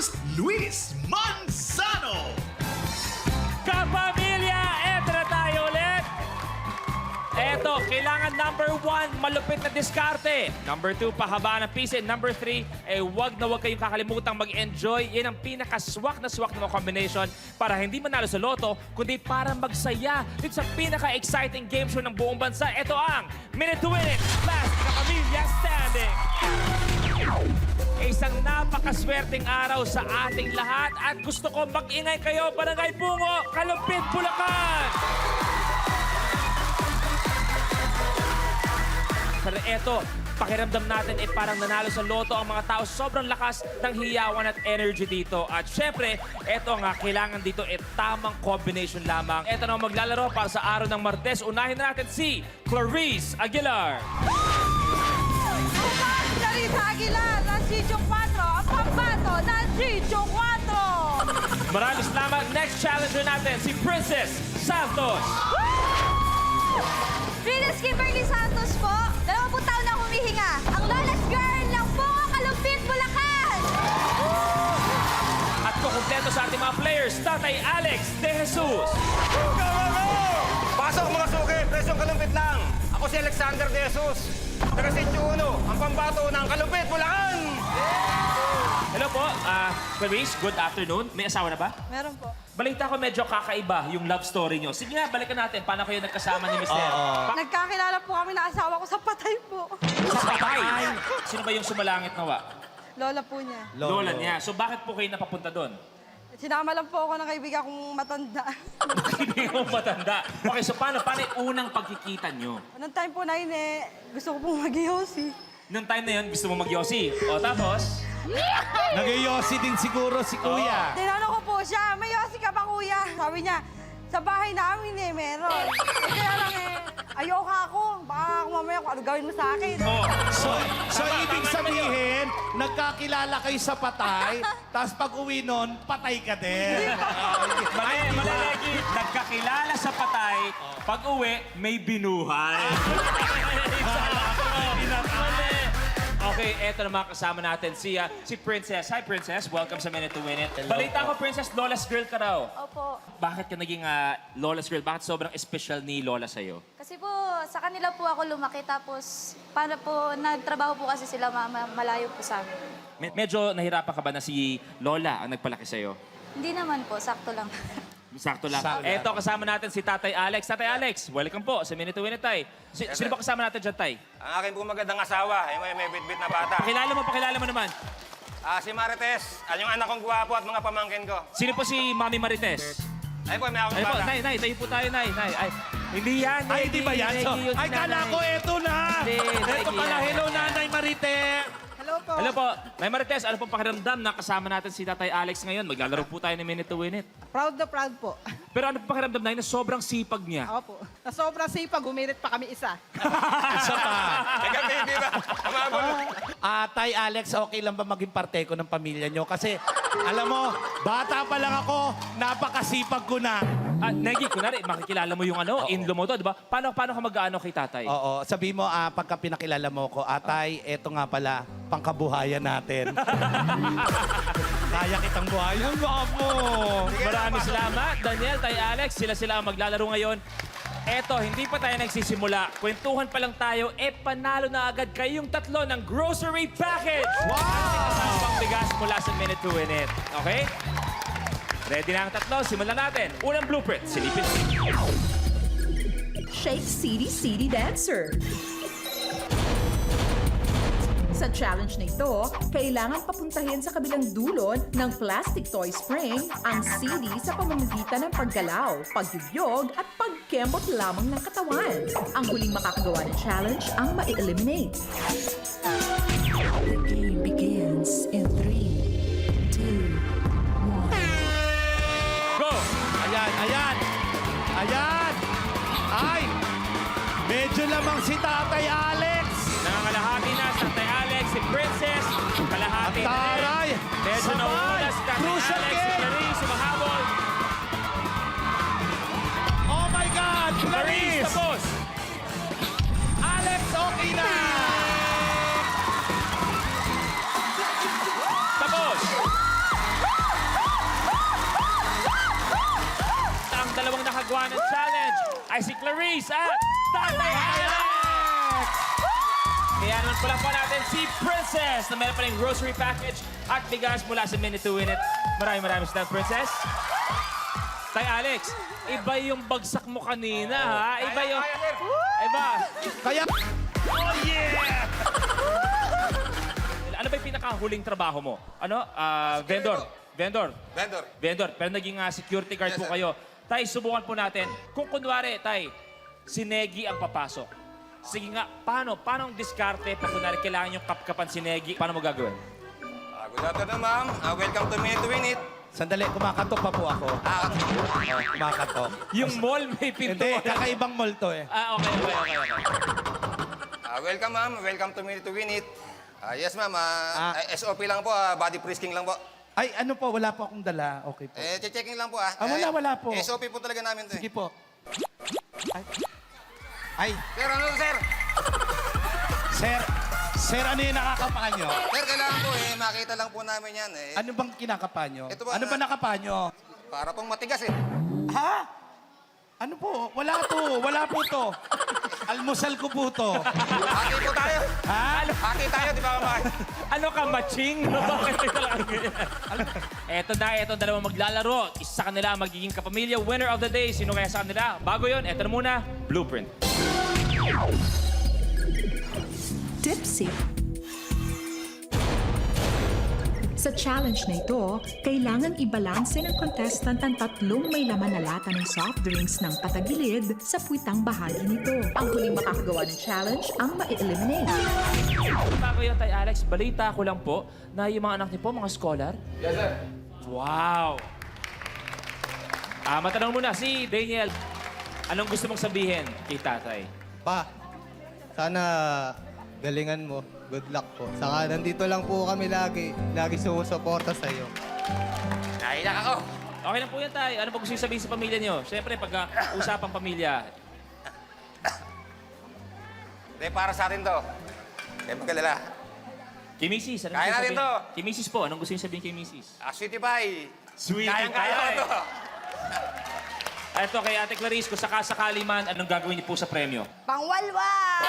host, Luis Manzano. Kapamilya, eto na tayo ulit. Eto, kailangan number 1, malupit na diskarte. Number 2, pahaba ng pisa. Number 3, wag na wag kayong kakalimutang mag-enjoy. Yan ang pinakaswak na mga combination para hindi manalo sa loto, kundi para magsaya dito sa pinaka-exciting game show ng buong bansa. Ito ang Minute to Win It, Last Kapamilya Standing. Isang napakaswerteng araw sa ating lahat at gusto ko mag-ingay kayo, Barangay Bungo, Kalumpit, Bulacan! Pero eto, pakiramdam natin parang nanalo sa loto ang mga tao. Sobrang lakas ng hiyawan at energy dito. At syempre, eto nga, kailangan dito tamang combination lamang. Eto na maglalaro para sa araw ng Martes. Unahin na natin si Clarice Aguilar. Clarissa Aguilar ng Sitio 4, ang pambato ng Sitio 4. Maraming salamat. Next challenger natin, si Princess Santos. Venus Kimberly Santos po, 20 taon na humihinga. Ang lola's girl ng Bungo, Kalumpit, Bulacan. At kukumpleto sa ating mga players, Tatay Alex De Jesus. Go, go, go! Pasok mga suki, presyong kalumpit lang. Ako si Alexander De Jesus. Taga Sitio 1, ang pambato ng Kalumpit, Bulacan! Hello po, Clarice, good afternoon. May asawa na ba? Meron po. Balita ko medyo kakaiba yung love story nyo. Sige nga, balikan natin. Paano kayo nagkasama ni Mr. Nagkakilala po kami na asawa ko sa patay po. Sa patay? Sino ba yung sumalangit nawa? Lola po niya. Lola niya. So bakit po kayo napapunta doon? Sinama lang po ako ng kaibigan kong matanda. Hindi mo matanda. Okay, so paano yung unang pagkikita nyo? Noong time po na yun gusto ko pong mag-iossi. Noong time na yun, gusto mo mag-yossi. O tapos? Nag-yossi din siguro si Kuya. Tinanong ko po siya, may yossi ka ba kuya? Sabi niya, sa bahay namin meron. Kaya lang ayoko ako. Baka mamaya kung ano gawin mo sa akin. Oh. So ibig sabihin, nagkakilala kayo sa patay, tapos pag uwi nun, patay ka din. Malalagi, nagkakilala sa patay, pag uwi, may binuhay. Okay, eto na mga kasama natin, si Princess. Hi, Princess. Welcome sa Minute to Win It. Balita ko, Princess, Lola's Girl ka raw. Opo. Bakit ka naging Lola's Girl? Bakit sobrang special ni Lola sa'yo? Kasi po, sa kanila po ako lumaki. Tapos, para po, nagtrabaho po kasi sila malayo po sa amin. Medyo nahirapan ka ba na si Lola ang nagpalaki sa'yo? Hindi naman po, sakto lang. Sakto lang. Sakto. Eto, kasama natin si Tatay Alex. Tatay Alex, welcome po sa Minute to Win It, Tay. Sino ba kasama natin dyan, Tay? Ang aking pong magandang asawa, may bitbit na bata. Pakilala mo naman. Si Marites, yung anak kong gwapo at mga pamangkin ko. Sino po si Mami Marites? Ay po, may akong Ay po, bata. Nay, tayo po tayo, Nay. Ay, hindi yan, Ay, hindi ba yan? So, Negi, yun ay, si kala Nanay. ko eto na. Hindi, Eto Negi pala, yan. hello Nanay Marite. Hello po. Hello po. May Marites, ano pong pakiramdam na kasama natin si Tatay Alex ngayon? Maglalaro po tayo ng Minute to Win It. Proud na proud po. Pero ano pong pakiramdam na yun na sobrang sipag niya? Opo. Na sobrang sipag, humirit pa kami isa. Isa pa. Teka, baby ba? Amabol. Tay Alex, okay lang ba maging parte ko ng pamilya nyo? Kasi, alam mo, bata pa lang ako, napakasipag ko na. Negi, kunwari, makikilala mo yung in-law mo to, di ba? Paano ka mag-ano kay Tatay? Oo, sabi mo, pagka pinakilala mo ko, Tay, eto nga pala, pangkabuhayan natin. Kaya kitang buhayan, guwapo. Maraming salamat, Daniel, Tay Alex. Sila ang maglalaro ngayon. Eto, hindi pa tayo nagsisimula. Kwentuhan pa lang tayo, panalo na agad kayong tatlo ng grocery package! Wow! Pang bigas mula sa Minute to Win It. Okay? Ready na ang tatlo? Simulan natin. Unang blueprint, silipin. Shake City City Dancer. Sa challenge na ito, kailangan papuntahin sa kabilang dulo ng plastic toy spring ang CD sa pamamagitan ng paggalaw, pagbibyog at pagkembot lamang ng katawan. Ang huling makakagawa ng challenge ang ma-eliminate. The game begins in 3, 2, 1. Go! Ayan, ayan. Ayan. Ay, medyo lamang si Tatay Alex. Nangangalahati na sa Tatay Alex, si Princess. Kalahati na rin. Taray. Medyo Sabay. nauuna si Tatay Crucial Alex, si game. Clarice, sumahabol. Oh my God, Clarice, Clarice. tapos. Alex, okay na. Tapos. nakagawa ng challenge ay si Clarice at Tatay Alex! Kaya naman pala po natin si Princess na meron pa rin grocery package at bigas mula sa Minute to Win It. Maraming salamat, Princess. Tay Alex, iba yung bagsak mo kanina, ha? Iba yung... Iba. Kaya... Oh, yeah! Ano ba yung pinakahuling trabaho mo? Ano? Vendor. Vendor. Pero naging security guard po kayo. Tay, subukan po natin. Kung kunwari, Tay, si Negi ang papasok. Sige nga, paano? Paano ang diskarte pag kunwari kailangan yung kapkapan si Negi? Paano mo gagawin? Good afternoon, ma'am. Welcome to Minute to Win It. Sandali, kumakatok pa po ako. Kumakatok. Yung mall may pinto. Hindi, kakaibang mall to eh. Okay. Welcome, ma'am. Welcome to Minute to Win It. Yes, ma'am. SOP lang po. Body frisking lang po. Ay, ano po, wala po akong dala. Okay po. Checking lang po, Wala po. SOP po talaga namin to. Sige po. Ay, Sir, ano to, sir? Sir, ano yung nakakapa nyo? Sir, kailangan po makita lang po namin yan Ano bang kinakapa nyo? Ito ba, Ano ba nakapa nyo? para pong matigas Ha? Ano po? Wala po to. Almusal ko po to. Hati po tayo. Ha? Hati tayo, di ba, mama? Ano ka, matching? Bakit ito lang ganyan? Eto dalawang maglalaro. Isa sa kanila magiging kapamilya. Winner of the day. Sino kaya sa kanila? Bago yon, eto na muna, Blueprint. Tipsy. Sa challenge na ito, kailangan ibalanse ng contestant ang tatlong may laman na lata ng soft drinks ng patagilid sa puwitang bahagi nito. Ang huling makakagawa ng challenge ang ma-eliminate. Bago yun, Tay Alex, balita ko lang po na yung mga anak niyo po, mga scholar. Yes, sir. Wow! Matanong muna, si Daniel, anong gusto mong sabihin kay tatay? Pa, sana galingan mo. Good luck po. Saka nandito lang po kami lagi sumusuporta sa iyo. Naiyak ako. Okay lang po yan, tay. Ano pa gusto yung sabihin sa pamilya niyo? Siyempre, pag usapang pamilya. Hindi, para sa atin to. Kaya magkalala. Kay Mrs., anong Kaya gusto natin sabihin? to. Kay Mrs. po, anong gusto yung sabihin kay Mrs.? Sweetie pie. Sweetie Kaya pie. to. Ito, kay Ate Clarice, kung sakasakali man, anong gagawin niyo po sa premyo? Pangwalwal!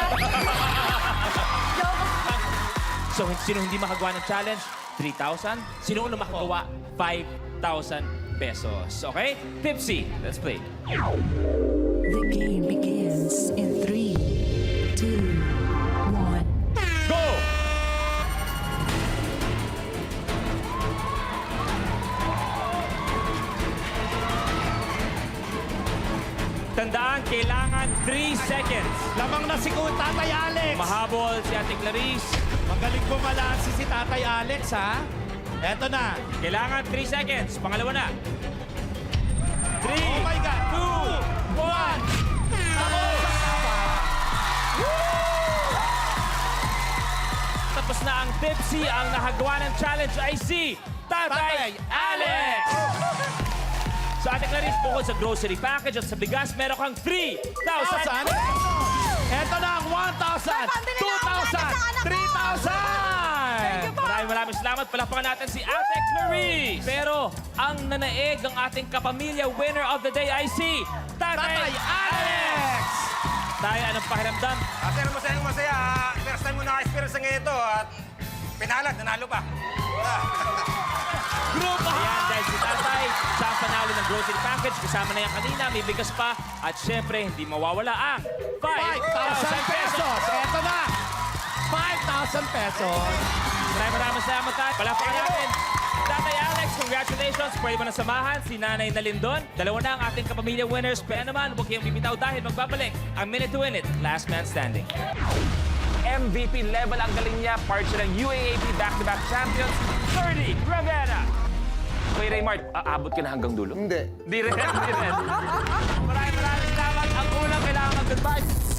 So, sino hindi makagawa ng challenge? 3,000. Sino uno makagawa? 5,000 pesos. Okay? Tipsy. Let's play. The game begins in 3, 2, 1. Go! Tandaan, kailangan 3 seconds. Lamang na si Tatay Alex. Mahabol si Ate Clarice. Magaling bumalansi si Tatay Alex, ha? Eto na. Kailangan 3 seconds. Pangalawa na. 3, Oh my God. 2, 1. Tapos na ang Tipsy. Ang nakagawa ng challenge ay si Tatay Alex. So, Ate Clarice, bukod sa grocery package at sa bigas, meron kang 3,000. Eto na ang 1,000, Pambili na ako para sa anak ko. 3,000! Maraming salamat. Palakpakan natin si Ate Clarice. Pero ang nanaig ang ating kapamilya winner of the day ay si Tatay Alex. Tayo, anong pakiramdam? Sir, masaya. First time mo na-experience sa ganito at pinalad, nanalo pa. Group Ayan, dahil si Tatay, siya ang panalo ng grocery package. Kasama na yan kanina, may bigas pa. At syempre, hindi mawawala ang 5,000 pesos! Eto na! 5,000 pesos! Maraming salamat, Tay. Palakpakan natin. Tatay Alex, congratulations. Pwede mo na samahan si Nanay Nalindon. Dalawa na ang ating kapamilya winners. Kaya naman, huwag kayong bibitaw dahil magbabalik ang Minute to Win It, Last Man Standing. MVP level ang galing niya. Part siya ng UAAP back-to-back champions, 30 Rivera. Okay, Raymart, aabot ka na hanggang dulo? Hindi. Di rin. Maraming salamat. Ang unang kailangan mag-goodbye.